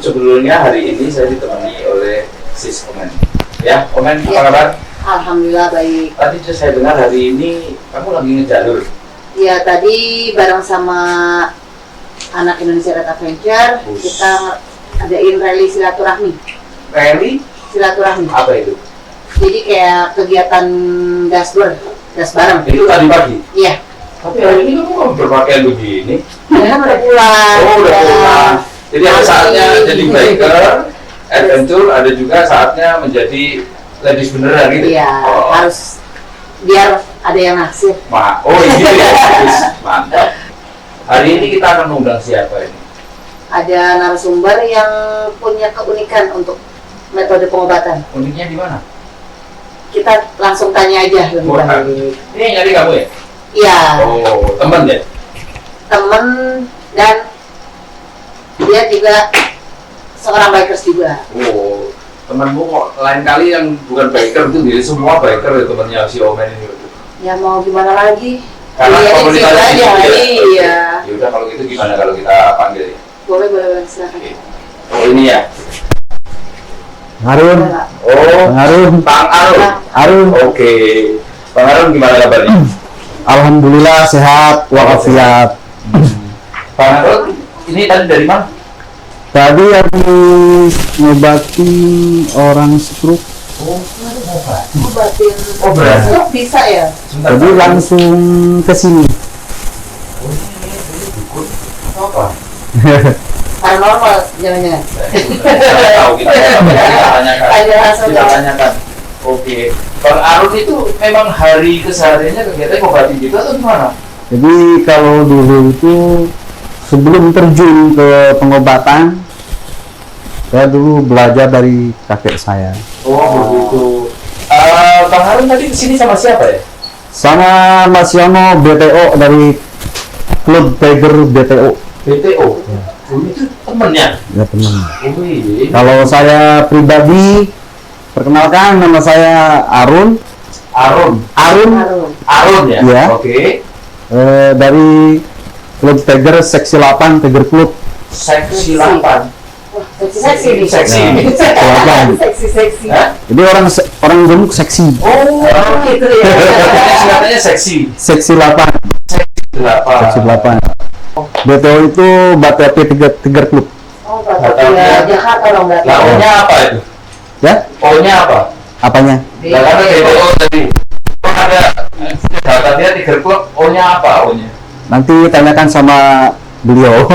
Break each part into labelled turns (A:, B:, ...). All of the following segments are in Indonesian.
A: sebelumnya hari ini saya ditemani oleh Sis Omen. Ya, Omen, apa kabar?
B: Alhamdulillah baik.
A: Tadi saya dengar hari ini kamu lagi ngejalur.
B: Ya tadi bareng sama anak Indonesia Red Adventure kita adain rally silaturahmi.
A: Rally?
B: Silaturahmi.
A: Apa itu?
B: Jadi kayak kegiatan gas bareng.
A: Itu tadi pagi?
B: Iya.
A: Tapi hari ini kamu berpakaian begini.
B: Ya kan udah pulang.
A: Oh, udah pulang. Jadi ada saatnya jadi biker, adventure, ada juga saatnya menjadi ladies beneran gitu.
B: Iya, harus biar ada yang naksir.
A: Oh gitu ya, mantap. Hari ini kita akan mengundang siapa ini?
B: Ada narasumber yang punya keunikan untuk metode pengobatan.
A: Uniknya di mana?
B: Kita langsung tanya aja lebih baik.
A: Ini yang nyari kamu ya?
B: Iya.
A: Oh, teman ya?
B: Temen dan dia juga seorang bikers juga.
A: Oh, temanmu kok lain kali yang bukan biker itu, jadi semua biker ya temannya si Omen ini.
B: Ya mau gimana lagi?
A: Karena
B: Iya,
A: komunitasnya
B: aja. Iya.
A: Ya udah kalau gitu gimana kalau kita panggil ya?
B: Boleh silakan.
A: Oh ini ya?
C: Harun.
A: Oh,
C: Harun.
A: Bang Arun.
C: Harun.
A: Oke. Bang Arun gimana kabarnya?
C: Alhamdulillah sehat walafiat.
A: Bang Arun, ini tadi dari mana?
C: Tadi habis ngobatin orang stroke.
B: Obatin.
A: Oh, berarti.
B: Stroke bisa ya?
A: Sebentar.
C: Jadi langsung ke sini.
A: Oh, ini dukun. Apa?
B: Paranormal jangan-jangan.
A: Saya tahu kita tanyakan.
B: Tanya langsung.
A: Kita tanyakan. Oke. Bang Arun itu memang hari kesehariannya kegiatannya ngobatin gitu atau gimana?
C: Jadi kalau dulu itu sebelum terjun ke pengobatan, saya dulu belajar dari kakek saya.
A: Oh, begitu. Bang Harun tadi kesini sama siapa ya?
C: Sama Mas Yono BTO dari klub Tiger BTO.
A: BTO. Oh, itu temennya.
C: Ya teman.
A: Oh, iya.
C: Kalau saya pribadi, perkenalkan nama saya Arun.
A: Arun ya?
C: Ya.
A: Oke.
C: Dari klub Tiger seksi 8 Tiger Club.
A: Seksi 8.
B: Wah, seksi nih.
A: Seksi.
C: Nah,
B: Seksi.
A: Hah?
C: Jadi orang gemuk seksi.
A: Oh,
B: Gitu ya.
A: katanya seksi.
C: Seksi 8.
A: 8.
C: Seksi 8. BTO itu BTP Tiger Club.
B: Oh, Batavia Jakarta dong berarti.
A: Lah, O-nya apa itu?
C: Ya?
A: O-nya apa?
C: Apanya?
A: Lah, karena BTO tadi. Kok ada Batavia Tiger Club, O-nya apa O-nya?
C: Nanti tanyakan sama beliau.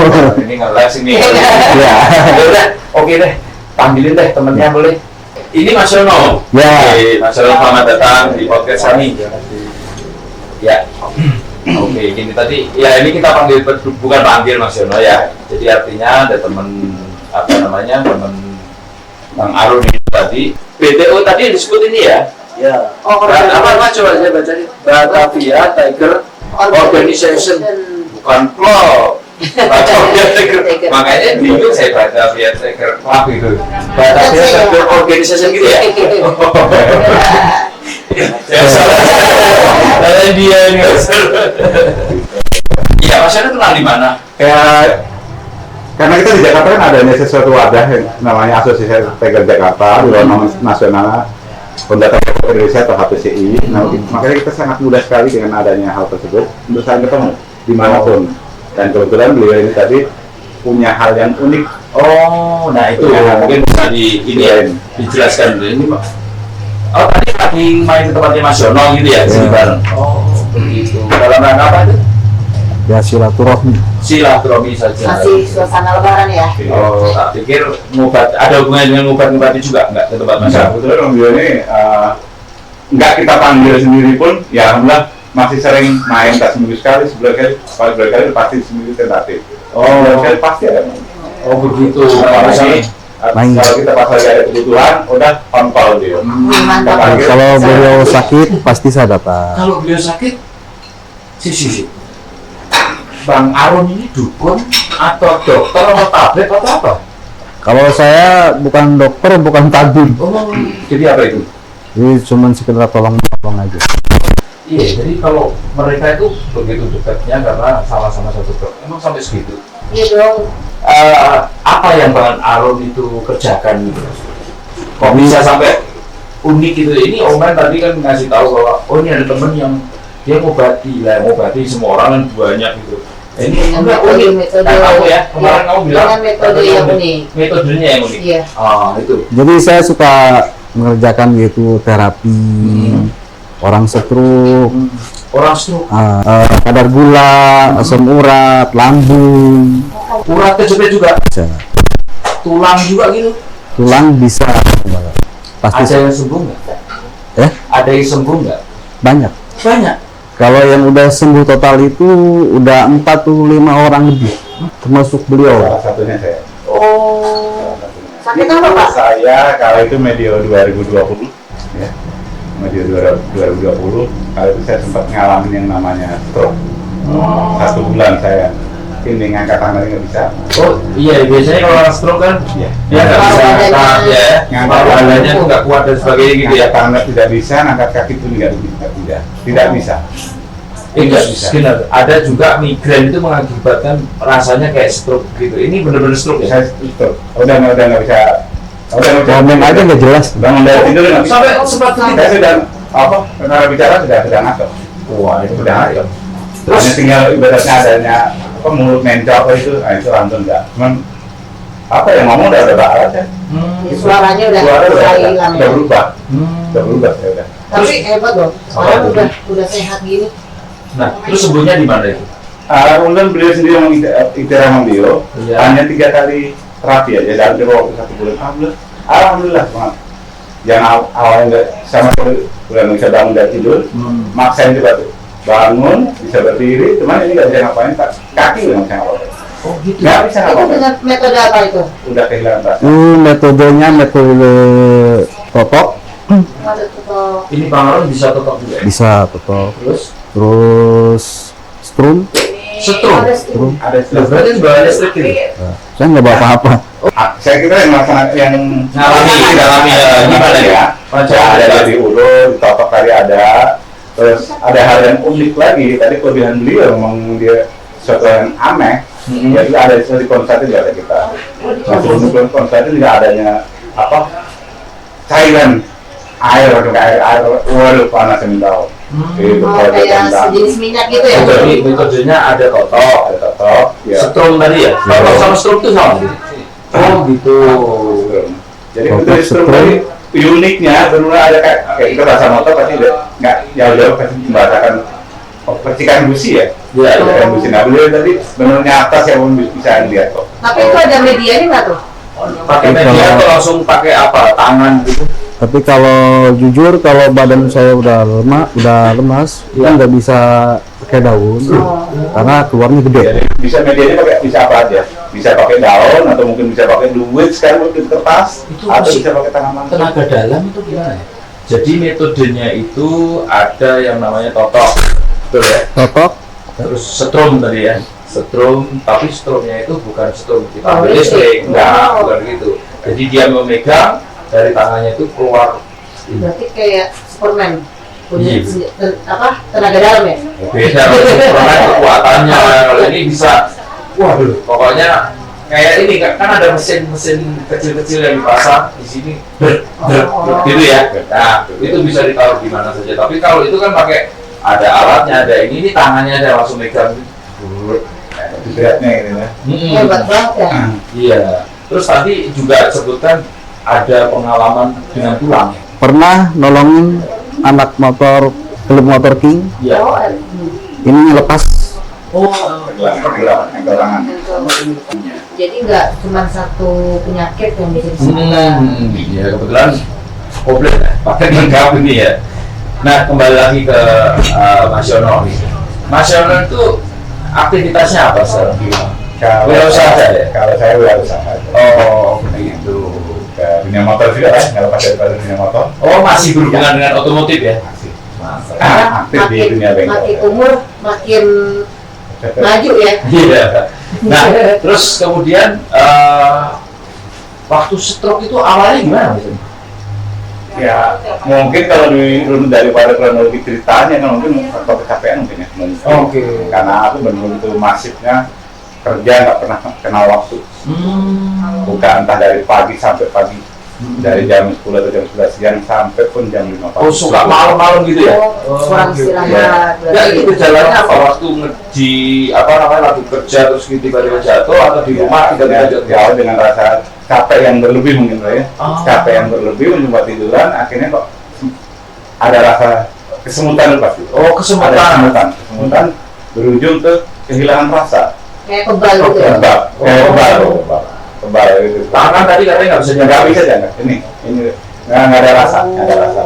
A: Ini ngeles ini.
C: Ya.
A: Ya udah, oke deh. Panggilin deh temennya boleh. Ini Mas Yono.
C: Ya.
A: Oke, Mas Yono selamat datang di podcast kami. Ya. Oke, ini tadi ya ini kita panggil bukan panggil Mas Yono ya. Jadi artinya ada temen apa namanya temen Bang Arun ini tadi. BTO tadi yang disebut ini ya.
D: Ya.
B: Oh,
D: Apa coba saya baca nih. Batavia Tiger Organization.
A: Bukan klub. Batavia Tiger. Makanya bingung saya Batavia Tiger Club itu.
D: Batavia Tiger Organization gitu ya.
A: Ya salah. Saya dia ini. Iya, Mas Yono kenal di mana?
C: Karena kita di Jakarta kan adanya sesuatu wadah yang namanya Asosiasi Tiger Jakarta, di luar nasional Honda Tiger Indonesia atau HPCI. Nah, makanya kita sangat mudah sekali dengan adanya hal tersebut untuk saling ketemu dimanapun. Dan kebetulan beliau ini tadi punya hal yang unik.
A: Oh, nah itu mungkin bisa ini ya dijelaskan dulu ini Pak. Oh, tadi lagi main ke tempatnya Mas Yono gitu ya, sini bareng. Oh, begitu. Dalam rangka apa itu?
C: Ya silaturahmi.
A: Silaturahmi saja.
B: Masih suasana lebaran ya.
A: Oh, tak pikir ngobat ada hubungannya dengan ngobat-ngobati juga enggak ke tempat Mas Yono?
C: Kebetulan Om Dio ini nggak kita panggil sendiri pun, ya alhamdulillah masih sering main, tak seminggu sekali, sebulan kali pasti seminggu tentatif. Sebulan kali pasti ada.
A: Oh, begitu.
C: Apalagi kalau kita pas lagi ada kebutuhan, udah on call dia.
B: Mantap.
C: Kalau beliau sakit, pasti saya dapat.
A: Kalau beliau sakit, si. Bang Arun ini dukun atau dokter atau tablet atau apa?
C: Kalau saya bukan dokter, bukan tabib.
A: Oh, jadi apa itu?
C: Jadi cuma sekedar tolong aja.
A: Iya, jadi kalau mereka itu begitu dekatnya karena sama-sama satu grup. Emang sampai segitu?
B: Iya dong.
A: apa yang Bang Aron itu kerjakan gitu? Kok bisa sampai unik gitu? Ini Omen tadi kan ngasih tahu bahwa oh ini ada temen yang dia ngobati semua orang kan banyak gitu. Ini
B: Dengan
A: enggak
B: metode-
A: unik.
B: metode-
A: Nah, kamu ya kemarin
B: iya,
A: kamu bilang
B: dengan metode yang unik.
A: Metodenya yang unik.
B: Iya.
A: Itu.
E: Jadi saya suka mengerjakan gitu terapi orang stroke,
A: Orang stroke,
E: kadar gula, asam urat, lambung,
A: urat kejepit juga,
E: bisa.
A: tulang juga gitu.
E: Tulang bisa. Pasti
A: Ada yang sembuh nggak?
E: Ya?
A: Ada yang sembuh nggak?
E: banyak.
A: Banyak.
E: Kalau yang udah sembuh total itu udah 45 orang lebih, termasuk beliau.
C: Salah satunya saya.
B: Oh.
C: Salah satunya.
B: Sakit apa, Pak?
C: Saya kalau itu medio 2020 ya. Medio 2020 kalau itu saya sempat ngalamin yang namanya stroke. 1 bulan saya ini ngangkat tangan nggak bisa.
A: Oh iya, biasanya kalau orang stroke kan
C: Iya.
A: dia nggak bisa
B: Badannya-
A: angkat ya,
C: Ngangkat
A: badannya tuh nggak kuat dan sebagainya gitu ya.
C: Ngangkat tangan tidak bisa, ngangkat kaki pun nggak bisa. Tidak bisa.
A: Enggak
C: bisa.
A: benar. Ada juga migrain itu mengakibatkan rasanya kayak stroke gitu. Ini benar-benar stroke ya.
C: Saya stroke. Udah nggak bisa. Udah nggak bisa.
E: Ngomong aja nggak jelas.
C: Bangun dari tidur nggak bisa.
A: Sampai sempat
C: Saya sudah apa? Karena bicara sudah ngaco.
A: Wah, itu
C: Sudah ngaco.
A: Terus
C: Hanya tinggal ibaratnya adanya apa mulut mencok itu, nah itu langsung enggak. Cuman apa yang ngomong udah barat ya.
B: Suaranya udah
C: Suara
B: mulai hilang
C: udah
B: ya.
C: berubah, udah berubah ya udah.
B: Tapi hebat loh. Sekarang
A: Apa itu?
B: udah sehat gini.
A: Nah, terus sembuhnya di mana itu?
C: Kemudian beliau sendiri mengikhtiar sama beliau,
A: Iya.
C: hanya 3 kali terapi aja dalam waktu 1 bulan. Alhamdulillah banget. Yang awalnya nggak sama sekali udah nggak bisa bangun dari tidur, maksain coba tuh bangun bisa berdiri, cuman ini nggak bisa ngapain, kaki udah nggak bisa ngapain.
A: Oh gitu.
C: Nggak bisa
B: Itu
C: ngapain,
B: dengan metode apa itu?
C: udah kehilangan rasa.
E: Metodenya metode totok,
B: Metode tutup.
A: Ini Bang Aron bisa totok juga ya?
E: bisa totok.
A: Terus
E: Terus strum,
A: Setrum.
B: Ada strum.
C: Ada
A: Nah, berarti bawa listrik gitu.
E: saya nggak bawa apa-apa.
C: Saya kira yang melaksanakan yang
A: Ngalami ya, gimana ya?
C: Ya, ada dari urut, totok tadi ada. Terus ada hal yang unik lagi. Tadi kelebihan beliau memang dia sesuatu yang aneh. Yaitu ada di konsultan juga ada kita. Nah, sebelum konsultan juga adanya apa? Cairan air, waduh panas yang tahu. Itu
B: Oh,
C: kalau dia
B: kayak
C: tentang
B: sejenis minyak gitu ya?
A: Jadi metodenya ada totok,
C: ada totok, ya.
A: setrum tadi ya. Totok sama setrum itu sama. Oh gitu.
C: Jadi
E: Totok,
C: untuk strum
E: setrum.
C: tadi uniknya benar ada kayak kita rasa motor pasti nggak jauh-jauh pasti membahasakan percikan busi ya.
A: Iya, iya.
C: Percikan busi. Nah beliau tadi benar nyata saya pun bisa lihat kok.
B: Tapi itu ada medianya nggak tuh?
A: Pakai media atau langsung pakai apa? Tangan gitu.
E: Tapi kalau jujur, kalau badan saya udah lemas, kita nggak bisa pakai daun, karena keluarnya gede.
C: Jadi bisa medianya pakai bisa apa aja. Bisa pakai daun atau mungkin bisa pakai duit sekarang mungkin kertas
A: Itu
C: atau
A: masih
C: bisa pakai tanaman.
A: Tenaga dalam itu gimana ya? Jadi metodenya itu ada yang namanya totok, betul ya?
E: Totok,
A: Terus setrum tadi ya, setrum, tapi setrumnya itu bukan setrum kita
B: Oh,
A: ambil listrik,
B: listrik.
A: enggak,
B: Oh.
A: bukan gitu. Jadi dia memegang dari tangannya itu keluar
B: Berarti kayak Superman. Punya
A: Iya.
B: tenaga dalam ya?
A: beda karena kekuatannya. Kalau ini bisa, waduh, pokoknya kayak ini kan ada mesin-mesin kecil-kecil yang dipasang di sini, gitu ya. Nah, itu bisa ditaruh di mana saja. Tapi kalau itu kan pakai ada alatnya, ada ini tangannya ada langsung megang.
C: Beratnya ini ya.
B: Hebat banget ya.
A: Iya. Terus tadi juga sebutkan ada pengalaman dengan tulang.
E: pernah nolongin anak motor, klub motor King,
A: Iya.
B: Oh,
E: ini lepas.
A: Oh,
C: Pergelangan.
B: jadi nggak cuma satu penyakit yang bisa disembuhkan.
A: ya kebetulan komplit ya, pakai lengkap ini ya. Nah, kembali lagi ke Mas Yono. Mas Yono itu aktivitasnya apa sekarang?
C: Kalau
A: Wirausaha ya?
C: Kalau saya wirausaha.
A: Oh, begitu.
C: Ke dunia motor juga kan, kalau pas dari dunia motor
A: Oh, masih berhubungan dengan otomotif ya?
C: masih
A: Mantap.
C: aktif di dunia bengkel.
B: Makin umur makin maju ya.
A: Iya. Nah, terus kemudian waktu stroke itu awalnya gimana Mas Yono?
C: Ya mungkin kalau dirunut daripada kronologi ceritanya kan mungkin faktor kecapean mungkin ya. Mungkin.
A: Oke.
C: Karena aku benar-benar itu masifnya kerja nggak pernah kenal waktu. Buka entah dari pagi sampai pagi, dari jam 10 atau jam 11 siang sampai pun jam 5 pagi.
A: Oh, suka malam-malam gitu ya?
B: Kurang istirahat.
A: Ya, itu jalannya apa? Waktu di apa namanya lagi kerja terus tiba-tiba jatuh atau di rumah tiba-tiba jatuh?
C: Ya, dengan rasa capek yang berlebih mungkin Pak, ya. Capek yang berlebih mencoba tiduran, akhirnya kok ada rasa kesemutan pasti.
A: Oh, kesemutan.
C: Ada kesemutan berujung ke kehilangan rasa.
B: Kayak kebal gitu ya.
C: Kebal gitu.
A: Tangan tadi katanya nggak bisa
C: Nggak
A: nyampe.
C: bisa jangan. Ini nggak ada rasa, nggak ada rasa.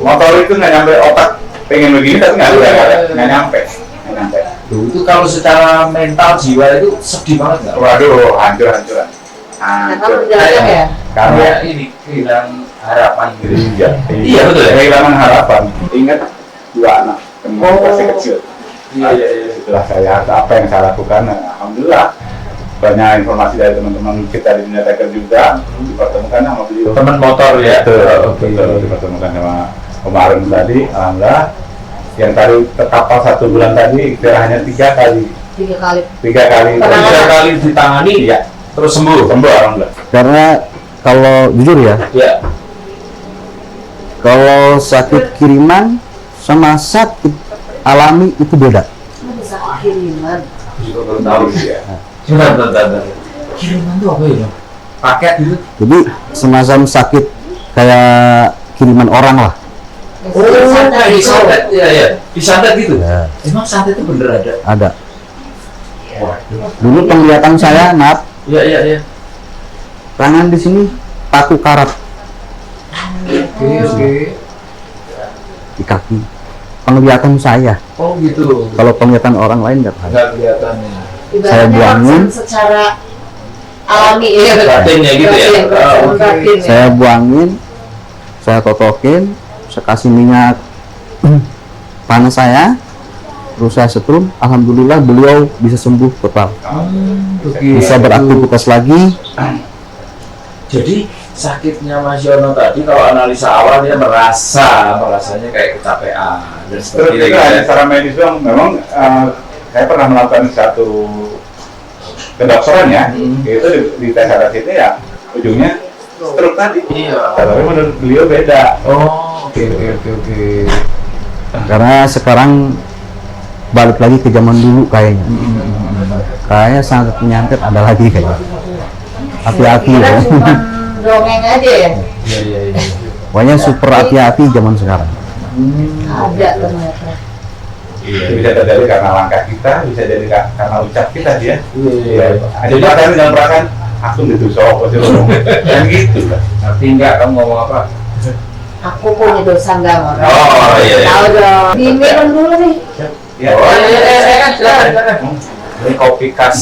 C: Motor itu nggak nyampe otak, pengen begini tapi nggak nyampe.
A: Duh, itu kalau secara mental jiwa itu sedih banget nggak?
C: Waduh, hancuran.
B: Karena berjalan ya.
C: Karena
A: Kayak ini kehilangan harapan gitu.
C: iya
A: betul ya?
C: kehilangan harapan. Ingat 2 anak teman masih kecil.
A: Iya.
C: Itulah saya apa yang saya lakukan. Alhamdulillah banyak informasi dari teman-teman kita di dunia Tiger juga dipertemukan sama beliau.
A: Teman motor ya.
C: Betul, dipertemukan sama kemarin tadi. Alhamdulillah yang tadi terkapal 1 bulan tadi hanya 3 kali.
B: 3 kali.
C: 3 kali.
B: Penanganan.
A: 3 kali ditangani
C: Iya,
A: terus sembuh.
C: alhamdulillah.
E: Karena kalau jujur ya,
A: Ya.
E: kalau sakit kiriman sama sakit alami itu beda.
B: Bisa kiriman.
A: Juga baru tahu sih ya. Bentar. Kiriman tuh apa ya? Paket gitu.
E: Jadi semacam sakit kayak kiriman orang lah.
A: Oh, kayak disantet. Iya. Disantet gitu.
E: Ya,
A: Emang santet itu bener ada?
E: ada.
A: Waduh.
E: Dulu penglihatan saya, maaf,
A: Iya.
E: tangan di sini paku karat
A: Oke.
E: di kaki. Penglihatan saya.
A: Oh gitu.
E: Kalau penglihatan orang lain nggak tahu.
A: Nggak kelihatannya.
E: Saya
B: Ibaratnya
E: buangin.
B: langsung secara alami ya.
A: Batinnya gitu ya?
B: Batin,
A: Oh, oke.
B: batin ya.
E: Saya buangin, saya totokin, saya kasih minyak panas saya, terus saya setrum. Alhamdulillah beliau bisa sembuh total, bisa beraktivitas lagi.
A: Jadi sakitnya Mas Yono tadi kalau analisa awal dia merasanya kayak kecapean dan
C: Terus
A: seperti itu
C: juga
A: ya.
C: secara medis doang, memang saya pernah melakukan satu kedokteran ya, itu di tes saraf ini ya ujungnya stroke tadi.
A: Iya.
C: Tapi menurut beliau beda.
A: Oh, oke.
E: Karena sekarang balik lagi ke zaman dulu kayaknya. Kayaknya sangat menyangkut ada lagi kayaknya. Hati-hati
B: Kira
E: ya.
B: cuma dongeng aja ya.
A: Iya.
E: Pokoknya super hati-hati zaman sekarang.
B: Ada ternyata.
C: Itu bisa terjadi karena langkah kita, bisa jadi karena ucap kita dia.
A: Iya.
C: Ada perasaan dengan perasaan aku ditusuk, pasti ngomong kan gitu lah.
A: Ngerti nggak kamu ngomong apa?
B: Aku punya dosa nggak orang.
A: Oh, iya.
B: Tahu dong. Diminum dulu nih.
C: Ya.
A: Oh, iya. Silakan. Ini kopi khas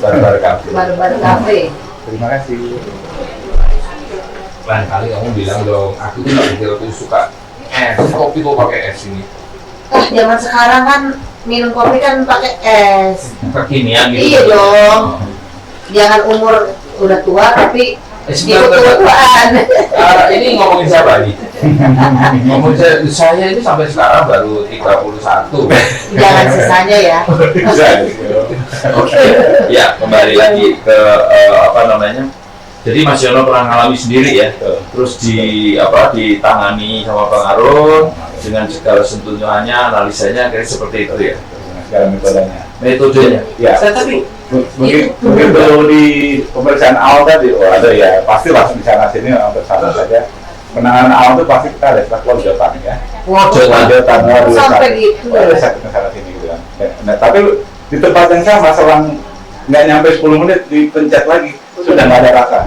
A: Barbar Cafe.
B: Baru-baru kafe.
C: Terima kasih.
A: Lain kali kamu bilang dong, aku tuh nggak begitu suka kopi kok pakai es ini.
B: Zaman sekarang kan minum kopi kan pakai es.
A: Kekinian gitu.
B: Iya dong. Jangan umur udah tua tapi
A: Sebentar.
B: tua-tuaan.
A: Ini ngomongin siapa nih? Ngomongin saya ini sampai sekarang baru 31.
B: Jangan sisanya ya.
A: Oke. Ya, kembali lagi ke apa namanya? Jadi Mas Yono pernah ngalami sendiri ya. Terus ditangani sama Bang Arun dengan segala sentuhannya, analisanya kayak seperti itu ya.
C: Segala metodenya.
A: Metodenya.
C: Ya.
A: Tapi
C: Mungkin perlu di pemeriksaan awal tadi, ada ya pasti langsung di sana sini untuk sana saja. Penanganan awal itu pasti kita ada setelah kewajotan ya. Kewajotan
B: Sampai gitu.
C: Ada sakit ke sana sini gitu kan. Nah, tapi di tempat yang sama selang nggak nyampe 10 menit dipencet lagi sudah nggak ada rasa.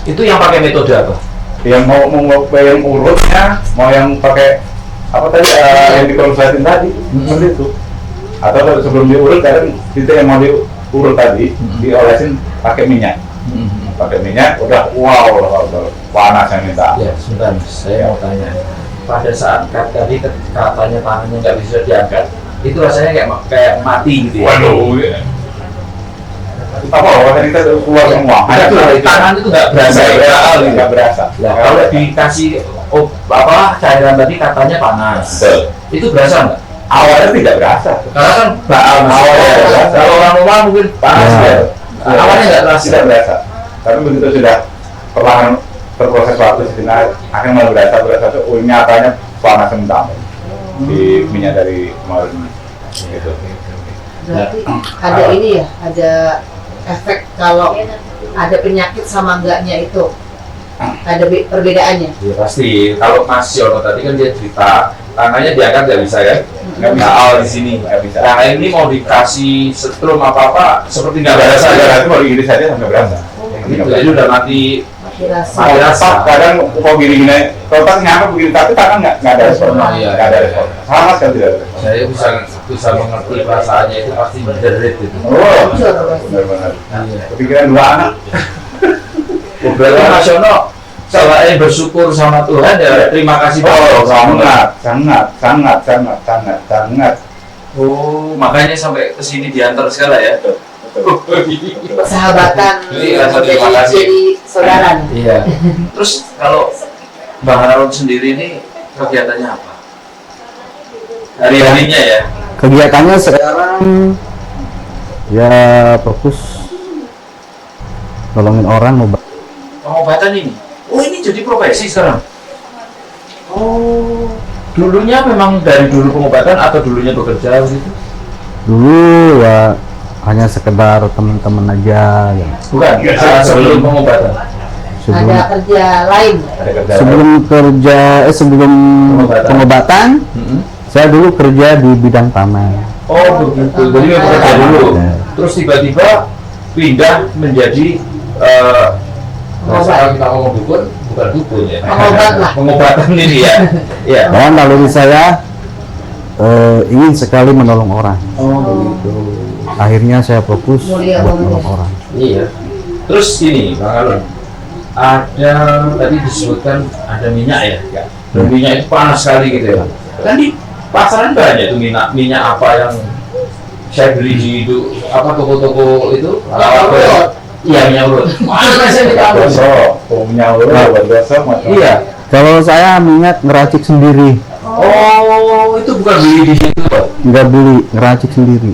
A: itu yang pakai metode apa?
C: Yang mau yang urutnya, mau yang pakai apa tadi yang dikonsultasin tadi seperti itu. Atau sebelum diurut kadang itu yang mau diurut tadi diolesin pakai minyak. Pakai minyak udah wow panas yang minta.
A: Ya, sebentar Mas, saya mau tanya. Pada saat tadi katanya tangannya nggak bisa diangkat, itu rasanya kayak mati gitu ya?
C: Waduh. Apa orang kita keluar semua.
A: Tangan itu nggak berasa ya?
C: Nggak berasa.
A: Nah, kalau dikasih cairan tadi katanya panas,
C: Betul.
A: itu berasa nggak?
C: Awalnya tidak berasa.
A: Karena kan awalnya
C: berasa.
A: kalau orang rumah mungkin panas
E: Ya.
A: ya. Awalnya nggak terasa.
C: Tidak berasa. Tapi begitu sudah perlahan berproses waktu sejenak, akhirnya mulai berasa tuh nyatanya panas mentah di minyak dari kemarin gitu.
B: Berarti ada ini ya, ada efek kalau ada penyakit sama enggaknya itu. Ada perbedaannya.
A: Ya pasti. Kalau Mas Yono tadi kan dia cerita tangannya diangkat nggak bisa ya, nggak bisa awal di sini.
C: Nggak bisa.
A: Nah ini mau dikasih setrum apa seperti nggak berasa
C: Ada
A: ya.
C: rasa baru ini saja sampai berasa.
A: Gitu, jadi udah mati.
B: Mati rasa.
A: Mati rasa.
C: Kadang kok gini-gini, kalau pas ngapa begini tapi tangan nggak ada respon.
A: Iya.
C: Nggak ada respon. Sama sekali tidak ada respon.
A: Saya bisa mengerti perasaannya itu pasti menderit itu.
C: Oh,
B: Hancur pasti.
C: benar-benar.
A: Iya.
C: Kepikiran dua anak.
A: Berarti Mas Yono selain bersyukur sama Tuhan ya terima kasih
C: Oh,
A: Pak.
C: sangat.
A: Oh, makanya sampai ke sini diantar segala ya.
B: Persahabatan
A: Jadi rasa terima kasih.
B: jadi saudara nih.
A: Iya. Terus kalau Bang Harun sendiri ini kegiatannya apa? Hari-harinya ya.
E: Kegiatannya sekarang ya fokus nolongin orang,
A: Pengobatan ini. Oh, ini jadi profesi sekarang. Oh, dulunya memang dari dulu pengobatan atau dulunya bekerja gitu?
E: dulu ya hanya sekedar teman-teman aja ya.
A: Bukan, sebelum pengobatan.
E: sebelum
B: Ada kerja lain.
C: Ada kerja.
E: sebelum kerja sebelum
A: Pengobatan.
E: pengobatan saya dulu kerja di bidang taman.
A: Oh, begitu. Jadi memang bekerja dulu.
E: Ya.
A: Terus tiba-tiba pindah menjadi kalau kita ngomong dukun, bukan dukun ya.
B: Pengobat lah.
A: Pengobatan ini ya. Iya.
E: Dan lalu saya ingin sekali menolong orang.
A: Oh, begitu.
E: Akhirnya saya fokus
B: Mulia
E: buat
B: banget.
E: menolong orang.
A: Iya. Terus ini, Bang Alun, ada tadi disebutkan ada minyak ya. Dan minyak itu panas sekali gitu ya. Kan di pasaran banyak itu minyak apa yang saya beli di itu apa toko-toko itu
B: urut.
A: Iya, minyak urut. Panasnya di kampus.
C: punya buat dosa macam.
A: Iya.
E: Kalau saya minyak ngeracik sendiri,
A: Oh, itu bukan beli di situ, Pak.
E: nggak beli, ngeracik sendiri.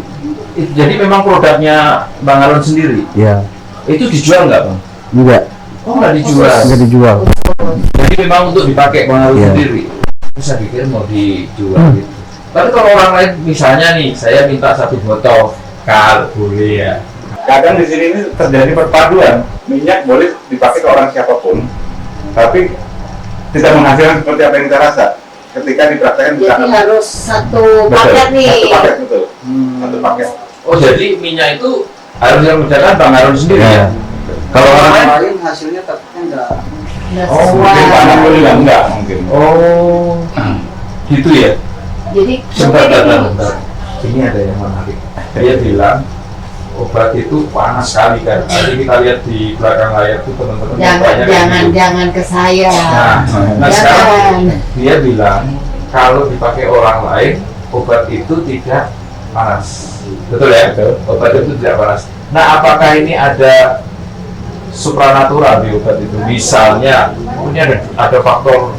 A: Jadi memang produknya Bang Alun sendiri.
E: Ya,
A: Itu dijual nggak, Bang?
E: enggak,
A: Oh, nggak dijual.
E: nggak dijual.
A: Jadi memang untuk dipakai Bang Alun
E: Iya.
A: sendiri. Saya pikir mau dijual gitu. Tapi kalau orang lain misalnya nih, saya minta 1 botol, kal boleh ya.
C: Kadang di sini ini terjadi perpaduan. Minyak boleh dipakai ke orang siapapun, tapi tidak menghasilkan seperti apa yang kita rasa. Ketika dipraktekkan di
B: Jadi
C: sana.
B: harus satu paket nih.
C: Satu paket betul. Satu paket.
A: Oh, jadi minyak itu harus yang mengerjakan Bang Alun sendiri ya?
E: Ya.
A: Kalau orang lain,
F: lain hasilnya takutnya enggak
B: Nggak
A: Oh,
C: Mungkin
B: sesuai.
C: panen boleh enggak mungkin.
A: oh, gitu ya?
B: Jadi
A: Sebentar,
B: mungkin
A: sebentar,
B: ini
A: sebentar. Ini ada yang menarik. Dia bilang obat itu panas sekali kan. Nanti kita lihat di belakang layar tuh teman-teman. banyak yang gitu.
B: jangan ke saya.
A: Nah sekarang
B: Jangan.
A: dia bilang kalau dipakai orang lain obat itu tidak panas. Betul ya?
C: Betul.
A: Obat itu tidak panas. Nah, apakah ini ada supranatural di obat itu? Misalnya, ini ada faktor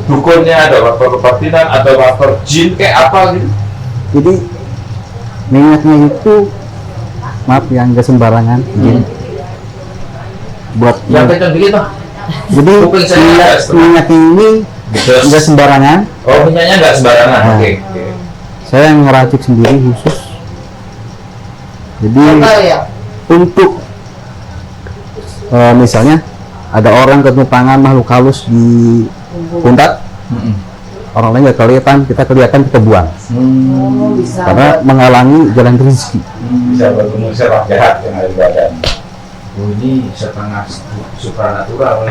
A: dukunnya, ada faktor kebatinan, ada faktor jin kayak apa gitu?
E: Jadi minyaknya itu maaf ya nggak sembarangan. Jadi, buat
A: Yang kencang dikit Pak.
E: jadi
A: kuping saya agak setengah.
E: minyak ini nggak sembarangan.
A: Oh, minyaknya nggak sembarangan.
E: Nah.
A: Oke.
E: Saya ngeracik sendiri khusus. Jadi
B: Betul ya.
E: untuk misalnya ada orang ketumpangan makhluk halus di pundak, orang lain nggak kelihatan, kita kelihatan, kita buang
B: Oh, bisa.
E: karena menghalangi jalan rezeki.
C: Bisa mengusir roh jahat yang ada di badan.
A: Oh, ini setengah supranatural.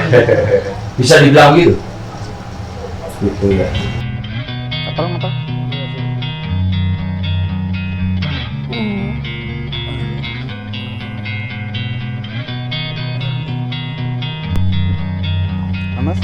A: Bisa dibilang gitu. Gitu ya.
E: Mas?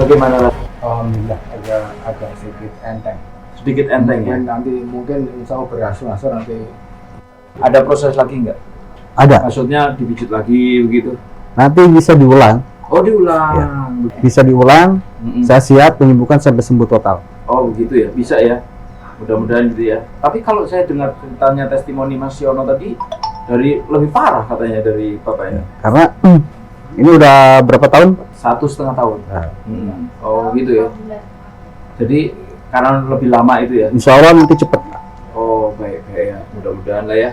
D: Bagaimana?
F: Alhamdulillah agak sedikit enteng.
D: Sedikit enteng ya.
F: Mungkin insya Allah berhasil nanti.
D: Ada proses lagi nggak?
E: Ada.
D: Maksudnya dipijit lagi begitu?
E: Nanti bisa diulang.
D: Oh diulang.
E: Bisa diulang.
D: Mm-mm.
E: Saya siap menyembuhkan sampai sembuh total.
D: Oh begitu ya, bisa ya. Mudah-mudahan gitu ya. Tapi kalau saya dengar ceritanya testimoni Mas Yono tadi dari lebih parah katanya dari bapaknya.
E: Karena ini udah berapa tahun?
D: 1,5 tahun.
E: Nah.
D: Oh gitu ya. Jadi karena lebih lama itu ya.
E: Insya Allah nanti cepet.
D: Oh baik ya. Mudah-mudahan lah ya.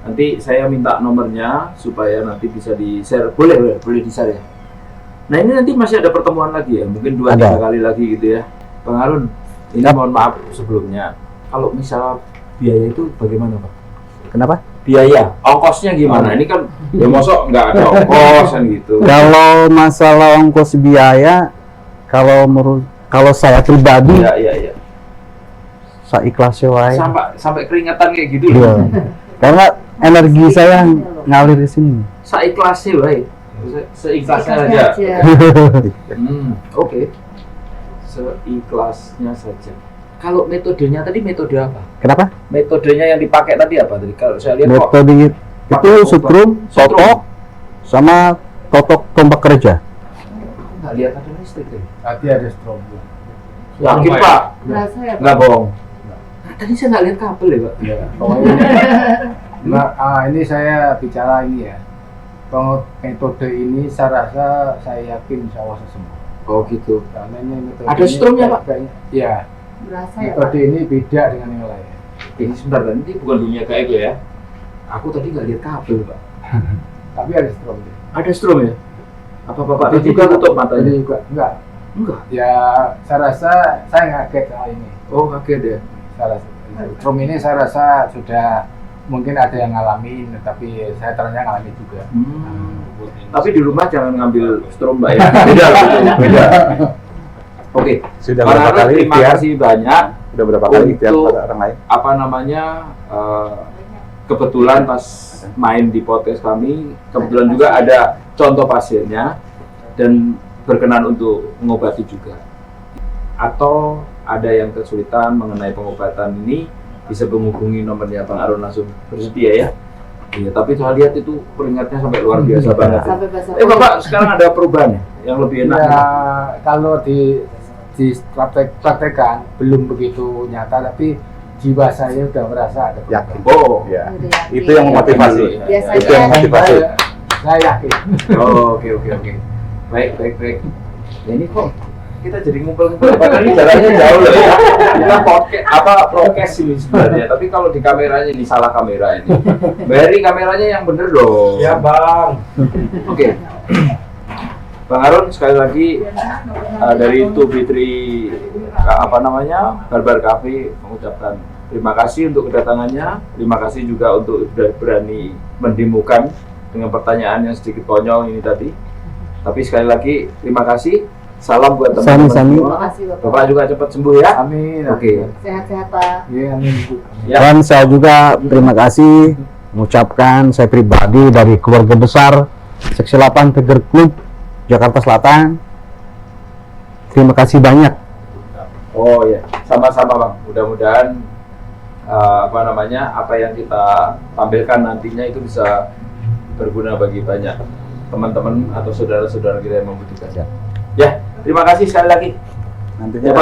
D: Nanti saya minta nomornya supaya nanti bisa di-share. Boleh di-share ya. Nah ini nanti masih ada pertemuan lagi ya. Mungkin 2-3 kali lagi gitu ya. Bang Harun, ini mohon maaf sebelumnya. Kalau misal biaya itu bagaimana Pak?
E: Kenapa?
D: Biaya, ongkosnya gimana? Ini kan
A: Ya mosok nggak ada ongkos kan gitu.
E: Kalau masalah ongkos biaya, kalau saya pribadi,
D: iya.
E: saya ikhlas wae.
D: Sampai keringetan kayak gitu
E: Iya.
D: loh.
E: Karena energi saya ngalir di sini.
D: Seikhlasnya baik. Seikhlasnya
B: Ikhlasnya
D: saja.
B: aja.
D: Oke. Seikhlasnya saja. Kalau metodenya tadi metode apa?
E: Kenapa?
D: Metodenya yang dipakai tadi apa tadi? Kalau saya lihat kok
E: Metode itu
D: pakai
E: setrum,
D: setrum.
E: totok, sama totok tombak kerja.
D: nggak lihat ada listrik deh.
F: Tadi ada strobo.
D: Yakin Pak?
B: Berasa ya, Pak?
D: Nggak bohong. Nah, tadi saya nggak lihat kabel ya Pak.
F: Iya. Pokoknya ini saya bicara ini ya. Metode ini saya rasa saya yakin insya Allah sembuh.
D: Oh gitu.
F: Karena ini metode
D: Ada strumnya, Pak?
F: Iya.
B: Berasa ya, Pak?
F: Metode ini beda dengan yang lain.
D: Ini sebentar, ini bukan dunia gaib ya. Aku tadi nggak lihat kabel Pak.
F: Tapi ada strom.
D: Ada strom ya? Apa Bapak
F: Itu
D: tadi juga tutup matanya?
F: Ini juga enggak.
D: Enggak.
F: Ya saya rasa saya ngaget soal ini.
D: Oh kaget ya.
F: Saya rasa strom ini saya rasa sudah mungkin ada yang ngalamin, tapi saya ternyata ngalamin juga.
D: Tapi di rumah jangan ngambil strom Mbak ya. Beda. Oke.
C: Sudah
D: Pak
C: berapa
D: Harun,
C: kali
D: terima
C: ikhtiar?
D: kasih banyak.
C: Sudah berapa kali ikhtiar
D: Untuk-
C: pada orang lain?
D: Apa namanya? Kebetulan pas main di podcast kami, kebetulan juga ada contoh pasiennya dan berkenan untuk mengobati juga. Atau ada yang kesulitan mengenai pengobatan ini, bisa menghubungi nomornya Bang Harun langsung bersedia ya. Iya, tapi saya lihat itu keringatnya sampai luar biasa banget.
B: Sampai basah.
D: Bapak sekarang ada perubahan ya? Yang lebih enak.
F: Ya kalau di praktekan belum begitu nyata, tapi jiwa saya udah merasa ada perubahan.
C: Yakin.
D: Oh,
C: Ya.
B: Udah yakin.
C: Itu yang memotivasi.
B: Biasanya
C: Itu yang motivasi.
F: Saya yakin.
D: oh oke. Baik. Ya, ini kok kita jadi ngumpul-ngumpul. Padahal ini jalannya jauh loh ya. Kita podcast ini sebenarnya. Tapi kalau di kameranya ini salah kamera ini. Beri kameranya yang bener dong.
A: Ya bang.
D: Oke. Bang Harun sekali lagi dari Tubitri Barbar Cafe mengucapkan terima kasih untuk kedatangannya. Terima kasih juga untuk sudah berani mendemukan dengan pertanyaan yang sedikit konyol ini tadi. Tapi sekali lagi terima kasih. Salam buat teman-teman
E: Sami-sami.
D: semua.
B: Terima kasih, Bapak.
D: Bapak juga cepat sembuh ya.
F: Amin.
D: Oke.
B: Sehat-sehat, Pak.
F: Iya, amin.
D: Ya.
E: Dan saya juga terima kasih mengucapkan saya pribadi dari keluarga besar Seksi 8 Tiger Club Jakarta Selatan. Terima kasih banyak.
D: Oh ya, sama-sama Bang. Mudah-mudahan apa yang kita tampilkan nantinya itu bisa berguna bagi banyak teman-teman atau saudara-saudara kita yang membutuhkan. Ya, terima kasih sekali lagi.
C: Nantinya